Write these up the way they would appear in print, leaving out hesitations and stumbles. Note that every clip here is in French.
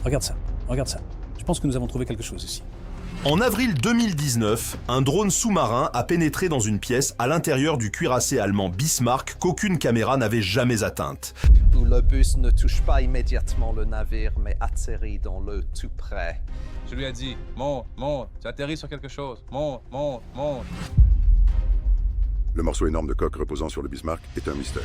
Regarde ça, regarde ça. Je pense que nous avons trouvé quelque chose ici. En avril 2019, un drone sous-marin a pénétré dans une pièce à l'intérieur du cuirassé allemand Bismarck qu'aucune caméra n'avait jamais atteinte. Où le bus ne touche pas immédiatement le navire, mais atterrit dans l'eau tout près. Je lui ai dit, monte, monte, tu atterris sur quelque chose, monte, monte, monte. Le morceau énorme de coque reposant sur le Bismarck est un mystère.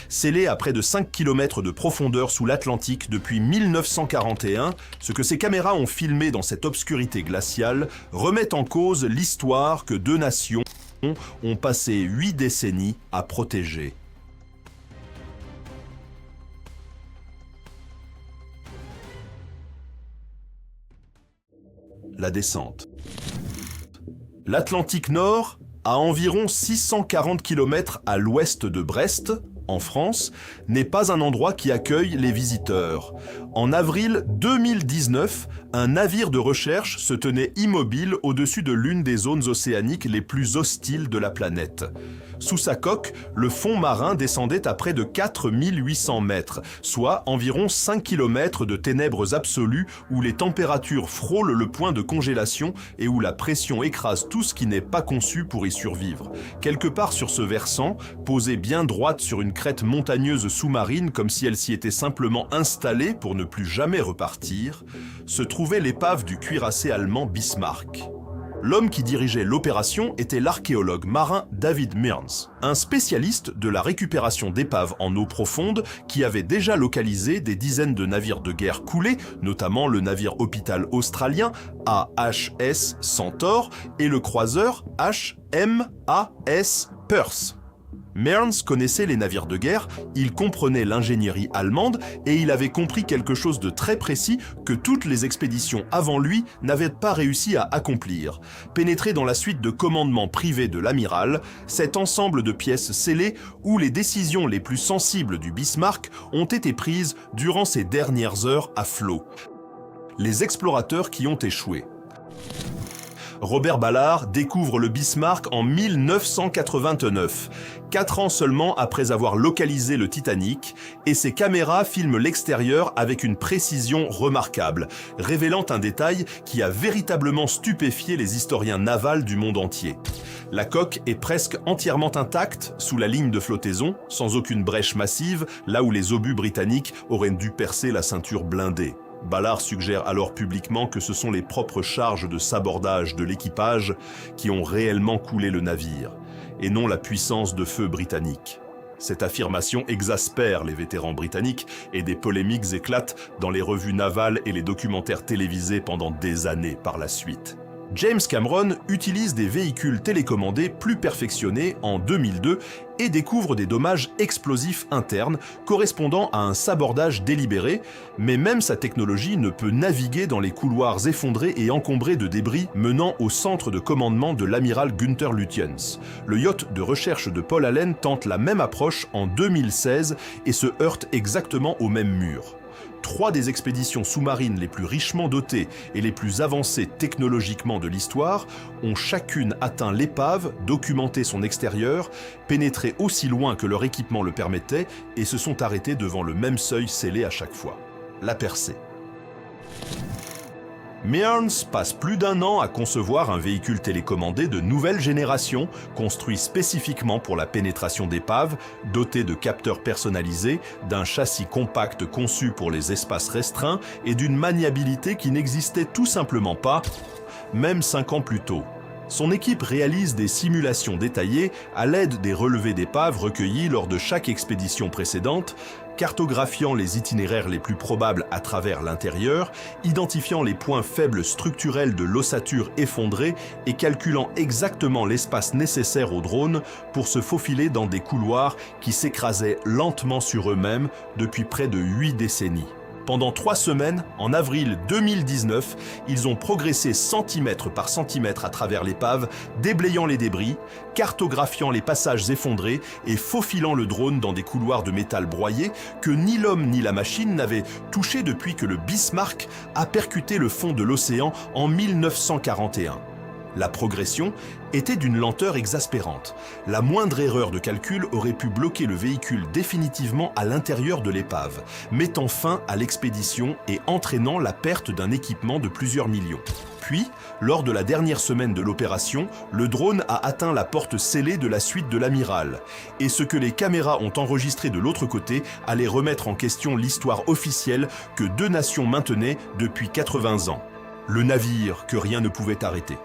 Scellé à près de 5 km de profondeur sous l'Atlantique depuis 1941, ce que ces caméras ont filmé dans cette obscurité glaciale remet en cause l'histoire que deux nations ont passé 8 décennies à protéger. La descente. L'Atlantique Nord, à environ 640 km à l'ouest de Brest, en France, n'est pas un endroit qui accueille les visiteurs. En avril 2019, un navire de recherche se tenait immobile au-dessus de l'une des zones océaniques les plus hostiles de la planète. Sous sa coque, le fond marin descendait à près de 4800 mètres, soit environ 5 km de ténèbres absolues où les températures frôlent le point de congélation et où la pression écrase tout ce qui n'est pas conçu pour y survivre. Quelque part sur ce versant, posée bien droite sur une crête montagneuse sous-marine comme si elle s'y était simplement installée pour ne plus jamais repartir, se trouvait l'épave du cuirassé allemand Bismarck. L'homme qui dirigeait l'opération était l'archéologue marin David Mearns, un spécialiste de la récupération d'épaves en eau profonde qui avait déjà localisé des dizaines de navires de guerre coulés, notamment le navire hôpital australien AHS Centaur et le croiseur HMAS Perth. Mearns connaissait les navires de guerre, il comprenait l'ingénierie allemande et il avait compris quelque chose de très précis que toutes les expéditions avant lui n'avaient pas réussi à accomplir. Pénétrer dans la suite de commandements privés de l'amiral, cet ensemble de pièces scellées où les décisions les plus sensibles du Bismarck ont été prises durant ces dernières heures à flot. Les explorateurs qui ont échoué. Robert Ballard découvre le Bismarck en 1989, 4 ans seulement après avoir localisé le Titanic, et ses caméras filment l'extérieur avec une précision remarquable, révélant un détail qui a véritablement stupéfié les historiens navals du monde entier. La coque est presque entièrement intacte sous la ligne de flottaison, sans aucune brèche massive, là où les obus britanniques auraient dû percer la ceinture blindée. Ballard suggère alors publiquement que ce sont les propres charges de sabordage de l'équipage qui ont réellement coulé le navire, et non la puissance de feu britannique. Cette affirmation exaspère les vétérans britanniques et des polémiques éclatent dans les revues navales et les documentaires télévisés pendant des années par la suite. James Cameron utilise des véhicules télécommandés plus perfectionnés en 2002 et découvre des dommages explosifs internes correspondant à un sabordage délibéré, mais même sa technologie ne peut naviguer dans les couloirs effondrés et encombrés de débris menant au centre de commandement de l'amiral Günther Lutyens. Le yacht de recherche de Paul Allen tente la même approche en 2016 et se heurte exactement au même mur. 3 des expéditions sous-marines les plus richement dotées et les plus avancées technologiquement de l'histoire ont chacune atteint l'épave, documenté son extérieur, pénétré aussi loin que leur équipement le permettait et se sont arrêtées devant le même seuil scellé à chaque fois. La percée. Mearns passe plus d'1 an à concevoir un véhicule télécommandé de nouvelle génération, construit spécifiquement pour la pénétration d'épaves, doté de capteurs personnalisés, d'un châssis compact conçu pour les espaces restreints et d'une maniabilité qui n'existait tout simplement pas, même 5 ans plus tôt. Son équipe réalise des simulations détaillées à l'aide des relevés d'épaves recueillis lors de chaque expédition précédente, cartographiant les itinéraires les plus probables à travers l'intérieur, identifiant les points faibles structurels de l'ossature effondrée et calculant exactement l'espace nécessaire au drone pour se faufiler dans des couloirs qui s'écrasaient lentement sur eux-mêmes depuis près de 8 décennies. Pendant 3 semaines, en avril 2019, ils ont progressé centimètre par centimètre à travers l'épave, déblayant les débris, cartographiant les passages effondrés et faufilant le drone dans des couloirs de métal broyé que ni l'homme ni la machine n'avaient touché depuis que le Bismarck a percuté le fond de l'océan en 1941. La progression était d'une lenteur exaspérante. La moindre erreur de calcul aurait pu bloquer le véhicule définitivement à l'intérieur de l'épave, mettant fin à l'expédition et entraînant la perte d'un équipement de plusieurs millions. Puis, lors de la dernière semaine de l'opération, le drone a atteint la porte scellée de la suite de l'amiral. Et ce que les caméras ont enregistré de l'autre côté allait remettre en question l'histoire officielle que deux nations maintenaient depuis 80 ans. Le navire que rien ne pouvait arrêter.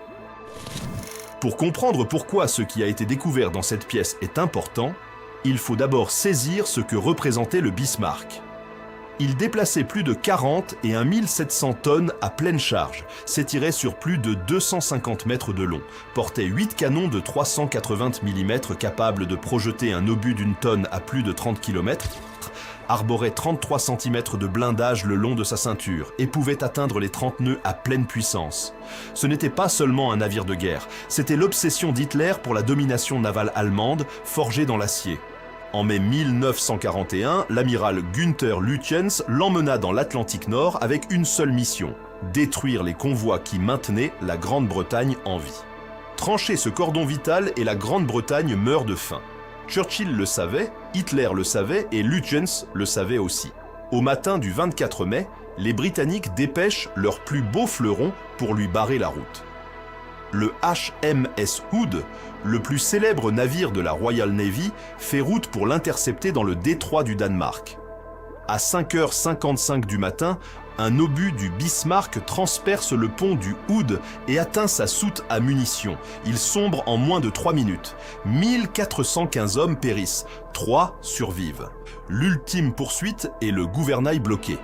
Pour comprendre pourquoi ce qui a été découvert dans cette pièce est important, il faut d'abord saisir ce que représentait le Bismarck. Il déplaçait plus de 40 et 1700 tonnes à pleine charge, s'étirait sur plus de 250 mètres de long, portait 8 canons de 380 mm capables de projeter un obus d'une tonne à plus de 30 km, arborait 33 cm de blindage le long de sa ceinture et pouvait atteindre les 30 nœuds à pleine puissance. Ce n'était pas seulement un navire de guerre, c'était l'obsession d'Hitler pour la domination navale allemande forgée dans l'acier. En mai 1941, l'amiral Günther Lütjens l'emmena dans l'Atlantique Nord avec une seule mission, détruire les convois qui maintenaient la Grande-Bretagne en vie. Trancher ce cordon vital et la Grande-Bretagne meurt de faim. Churchill le savait, Hitler le savait et Lütjens le savait aussi. Au matin du 24 mai, les Britanniques dépêchent leur plus beau fleuron pour lui barrer la route. Le HMS Hood, le plus célèbre navire de la Royal Navy, fait route pour l'intercepter dans le détroit du Danemark. À 5h55 du matin, un obus du Bismarck transperce le pont du Hood et atteint sa soute à munitions. Il sombre en moins de 3 minutes. 1415 hommes périssent, 3 survivent. L'ultime poursuite est le gouvernail bloqué.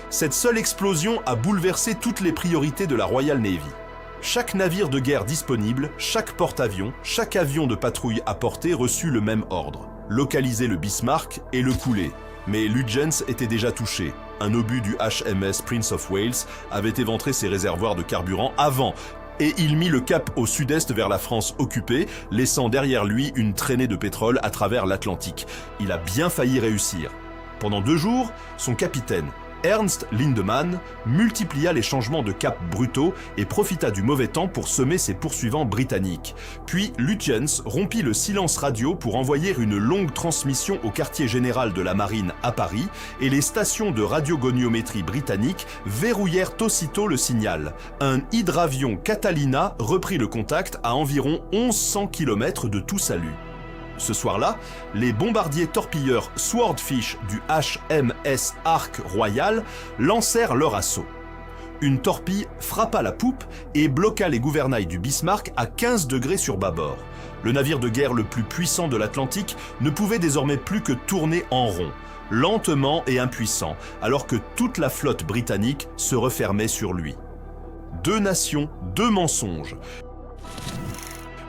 Cette seule explosion a bouleversé toutes les priorités de la Royal Navy. Chaque navire de guerre disponible, chaque porte-avions, chaque avion de patrouille à portée reçut le même ordre. Localiser le Bismarck et le couler. Mais Lütjens était déjà touché. Un obus du HMS Prince of Wales avait éventré ses réservoirs de carburant avant, et il mit le cap au sud-est vers la France occupée, laissant derrière lui une traînée de pétrole à travers l'Atlantique. Il a bien failli réussir. Pendant 2 jours, son capitaine, Ernst Lindemann, multiplia les changements de cap brutaux et profita du mauvais temps pour semer ses poursuivants britanniques. Puis Lütjens rompit le silence radio pour envoyer une longue transmission au quartier général de la marine à Paris et les stations de radiogoniométrie britanniques verrouillèrent aussitôt le signal. Un hydravion Catalina reprit le contact à environ 1100 km de tout salut. Ce soir-là, les bombardiers torpilleurs Swordfish du HMS Ark Royal lancèrent leur assaut. Une torpille frappa la poupe et bloqua les gouvernails du Bismarck à 15 degrés sur bâbord. Le navire de guerre le plus puissant de l'Atlantique ne pouvait désormais plus que tourner en rond, lentement et impuissant, alors que toute la flotte britannique se refermait sur lui. 2 nations, 2 mensonges.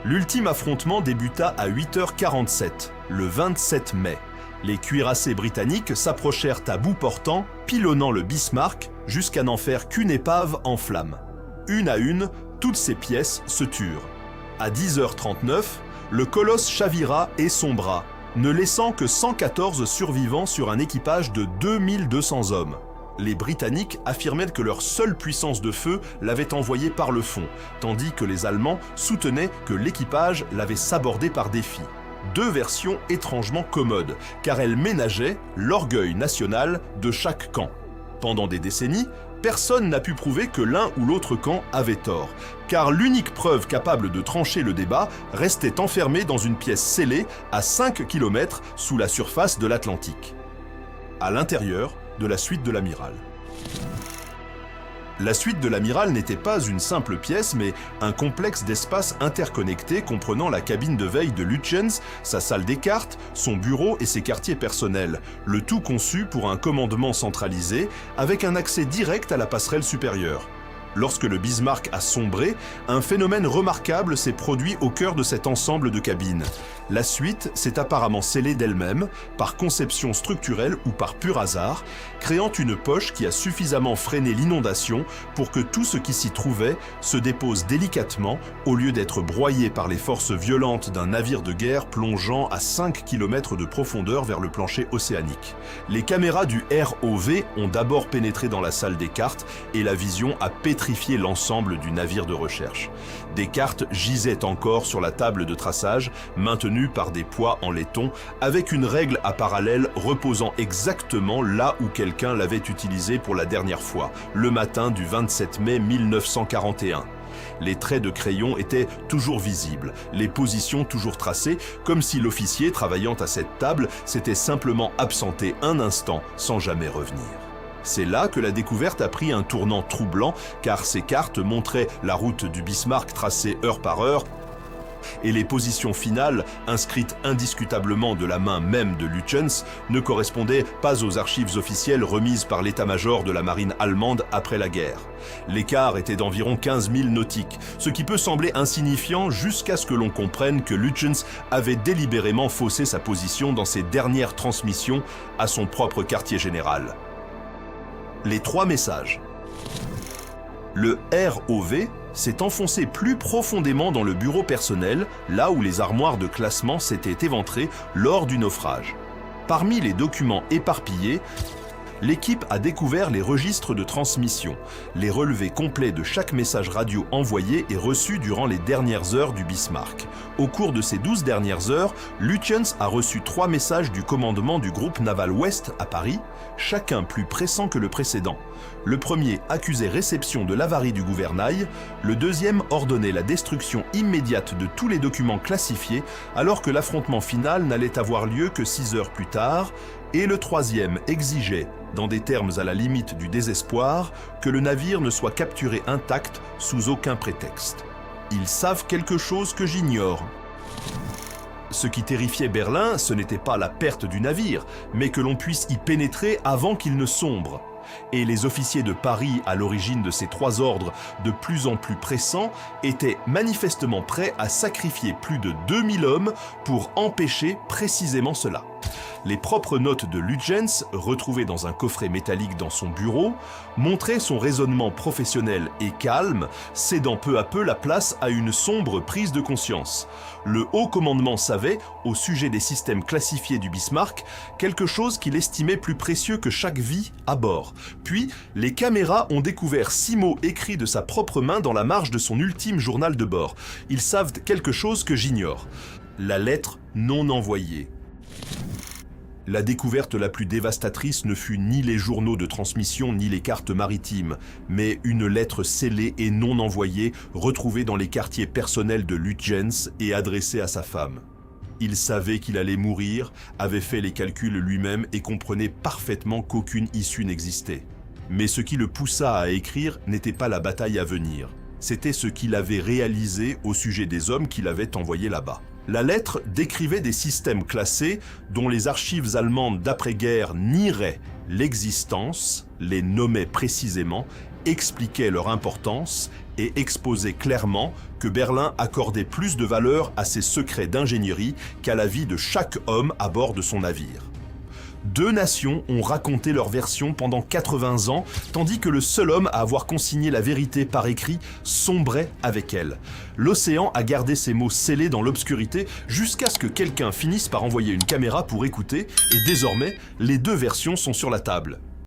L'ultime affrontement débuta à 8h47, le 27 mai. Les cuirassés britanniques s'approchèrent à bout portant, pilonnant le Bismarck jusqu'à n'en faire qu'une épave en flammes. Une à une, toutes ces pièces se turent. À 10h39, le colosse chavira et sombra, ne laissant que 114 survivants sur un équipage de 2200 hommes. Les Britanniques affirmaient que leur seule puissance de feu l'avait envoyé par le fond, tandis que les Allemands soutenaient que l'équipage l'avait sabordé par défi. 2 versions étrangement commodes, car elles ménageaient l'orgueil national de chaque camp. Pendant des décennies, personne n'a pu prouver que l'un ou l'autre camp avait tort, car l'unique preuve capable de trancher le débat restait enfermée dans une pièce scellée à 5 km sous la surface de l'Atlantique. À l'intérieur de la suite de l'amiral. La suite de l'amiral n'était pas une simple pièce, mais un complexe d'espaces interconnectés comprenant la cabine de veille de Lütjens, sa salle des cartes, son bureau et ses quartiers personnels, le tout conçu pour un commandement centralisé avec un accès direct à la passerelle supérieure. Lorsque le Bismarck a sombré, un phénomène remarquable s'est produit au cœur de cet ensemble de cabines. La suite s'est apparemment scellée d'elle-même, par conception structurelle ou par pur hasard, créant une poche qui a suffisamment freiné l'inondation pour que tout ce qui s'y trouvait se dépose délicatement au lieu d'être broyé par les forces violentes d'un navire de guerre plongeant à 5 km de profondeur vers le plancher océanique. Les caméras du ROV ont d'abord pénétré dans la salle des cartes et la vision a pétrifié pétrifier l'ensemble du navire de recherche. Des cartes gisaient encore sur la table de traçage, maintenues par des poids en laiton, avec une règle à parallèle reposant exactement là où quelqu'un l'avait utilisée pour la dernière fois, le matin du 27 mai 1941. Les traits de crayon étaient toujours visibles, les positions toujours tracées, comme si l'officier travaillant à cette table s'était simplement absenté un instant sans jamais revenir. C'est là que la découverte a pris un tournant troublant, car ces cartes montraient la route du Bismarck tracée heure par heure, et les positions finales, inscrites indiscutablement de la main même de Lütjens, ne correspondaient pas aux archives officielles remises par l'état-major de la marine allemande après la guerre. L'écart était d'environ 15 000 nautiques, ce qui peut sembler insignifiant jusqu'à ce que l'on comprenne que Lütjens avait délibérément faussé sa position dans ses dernières transmissions à son propre quartier général. Les 3 messages. Le ROV s'est enfoncé plus profondément dans le bureau personnel, là où les armoires de classement s'étaient éventrées lors du naufrage. Parmi les documents éparpillés, l'équipe a découvert les registres de transmission, les relevés complets de chaque message radio envoyé et reçu durant les dernières heures du Bismarck. Au cours de ces 12 dernières heures, Lütjens a reçu 3 messages du commandement du groupe naval Ouest à Paris, chacun plus pressant que le précédent. Le premier accusait réception de l'avarie du gouvernail, le deuxième ordonnait la destruction immédiate de tous les documents classifiés alors que l'affrontement final n'allait avoir lieu que 6 heures plus tard, et le troisième exigeait, dans des termes à la limite du désespoir, que le navire ne soit capturé intact sous aucun prétexte. Ils savent quelque chose que j'ignore. Ce qui terrifiait Berlin, ce n'était pas la perte du navire, mais que l'on puisse y pénétrer avant qu'il ne sombre. Et les officiers de Paris, à l'origine de ces 3 ordres de plus en plus pressants, étaient manifestement prêts à sacrifier plus de 2000 hommes pour empêcher précisément cela. Les propres notes de Lütjens, retrouvées dans un coffret métallique dans son bureau, montraient son raisonnement professionnel et calme, cédant peu à peu la place à une sombre prise de conscience. Le haut commandement savait, au sujet des systèmes classifiés du Bismarck, quelque chose qu'il estimait plus précieux que chaque vie à bord. Puis, les caméras ont découvert 6 mots écrits de sa propre main dans la marge de son ultime journal de bord. Ils savent quelque chose que j'ignore. La lettre non envoyée. La découverte la plus dévastatrice ne fut ni les journaux de transmission ni les cartes maritimes, mais une lettre scellée et non envoyée retrouvée dans les quartiers personnels de Lütjens et adressée à sa femme. Il savait qu'il allait mourir, avait fait les calculs lui-même et comprenait parfaitement qu'aucune issue n'existait. Mais ce qui le poussa à écrire n'était pas la bataille à venir, c'était ce qu'il avait réalisé au sujet des hommes qu'il avait envoyés là-bas. La lettre décrivait des systèmes classés dont les archives allemandes d'après-guerre nieraient l'existence, les nommaient précisément, expliquaient leur importance et exposaient clairement que Berlin accordait plus de valeur à ses secrets d'ingénierie qu'à la vie de chaque homme à bord de son navire. 2 nations ont raconté leur version pendant 80 ans, tandis que le seul homme à avoir consigné la vérité par écrit sombrait avec elle. L'océan a gardé ces mots scellés dans l'obscurité jusqu'à ce que quelqu'un finisse par envoyer une caméra pour écouter, et désormais, les 2 versions sont sur la table.